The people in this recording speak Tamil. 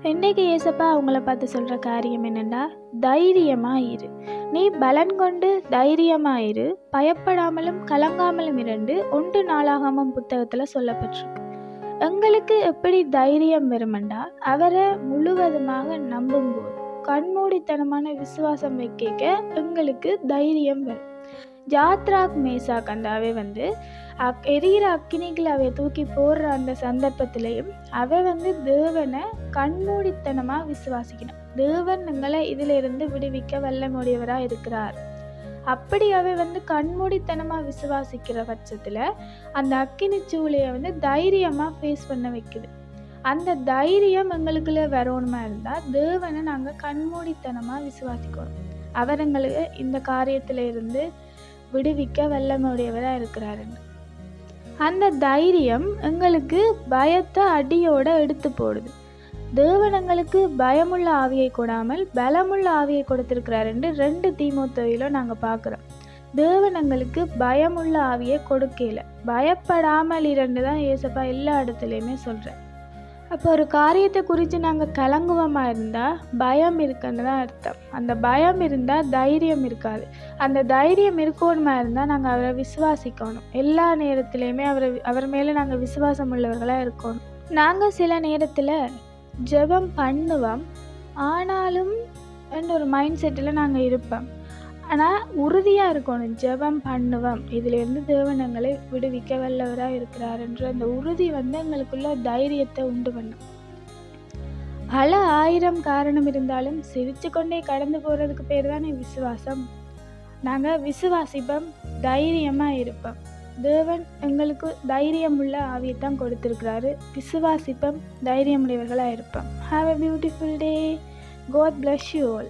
இன்றைக்கு ஏசப்பா அவங்கள பார்த்து சொல்கிற காரியம் என்னென்னா, தைரியமாக இரு, நீ பலன் கொண்டு தைரியமாக இரு, பயப்படாமலும் கலங்காமலும் இரண்டு 1 நாளாகமம் புத்தகத்தில் சொல்லப்பட்டிருக்கு. எங்களுக்கு எப்படி தைரியம் வருமெண்டா, அவரை முழுவதுமாக நம்பும்போது கண்மூடித்தனமான விசுவாசம் வைக்க எங்களுக்கு தைரியம் வரும். ஜாத்ராக் மேசாக் அவை எரிகிற அக்கினிகள் அவை தூக்கி போடுற அந்த சந்தர்ப்பத்திலையும் அவை தேவனை கண்மூடித்தனமாக விசுவாசிக்கணும். தேவன் எங்களை இதிலிருந்து விடுவிக்க வல்லமுடையவராக இருக்கிறார். அப்படி அவை கண்மூடித்தனமாக விசுவாசிக்கிற பட்சத்தில் அந்த அக்கினி சூளையை தைரியமாக ஃபேஸ் பண்ண வைக்குது. அந்த தைரியம் எங்களுக்குள்ள வரணுமா இருந்தால் தேவனை நாங்கள் கண்மூடித்தனமாக விசுவாசிக்கணும். அவர் எங்களுக்கு இந்த காரியத்தில் இருந்து விடுவிக்க வல்லமுடையவராக இருக்கிறாருன்னு. அந்த தைரியம் எங்களுக்கு பயத்தை அடியோட எடுத்து போடுது. தேவன் எங்களுக்கு பயமுள்ள ஆவியை கொடாமல் பலமுள்ள ஆவியை கொடுத்திருக்கிறாருன்னு 2 தீமோத்தேயுல நாங்கள் பார்க்குறோம். தேவன் எங்களுக்கு பயமுள்ள ஆவியை கொடுக்கல, பயப்படாமல் இரண்டு தான் ஏசப்பா எல்லா இடத்துலையுமே சொல்கிறேன். அப்போ ஒரு காரியத்தை குறித்து நாங்கள் கலங்குவமா இருந்தால் பயம் இருக்குன்னு தான் அர்த்தம். அந்த பயம் இருந்தால் தைரியம் இருக்காது. அந்த தைரியம் இருக்கணுமா இருந்தால் நாங்கள் அவரை விசுவாசிக்கணும். எல்லா நேரத்துலையுமே அவர் மேலே நாங்கள் விசுவாசம் உள்ளவர்களாக இருக்கணும். நாங்கள் சில நேரத்தில் ஜெபம் பண்ணுவோம், ஆனாலும் ஒரு மைண்ட் செட்டில் நாங்கள் இருப்போம். ஆனால் உறுதியாக இருக்கணும். ஜெபம் பண்ணுவோம், இதிலிருந்து தேவன் எங்களை விடுவிக்க வல்லவராக இருக்கிறாருன்ற அந்த உறுதி எங்களுக்குள்ள தைரியத்தை உண்டு பண்ணும். பல 1000 காரணம் இருந்தாலும் சிரித்து கொண்டே கடந்து போகிறதுக்கு பேர் தானே விசுவாசம். நாங்கள் விசுவாசிப்போம், தைரியமாக இருப்போம். தேவன் எங்களுக்கு தைரியமுள்ள ஆவியைத்தான் கொடுத்துருக்கிறாரு. விசுவாசிப்போம், தைரியமுடையவர்களாக இருப்போம். Have a beautiful day. God bless you all.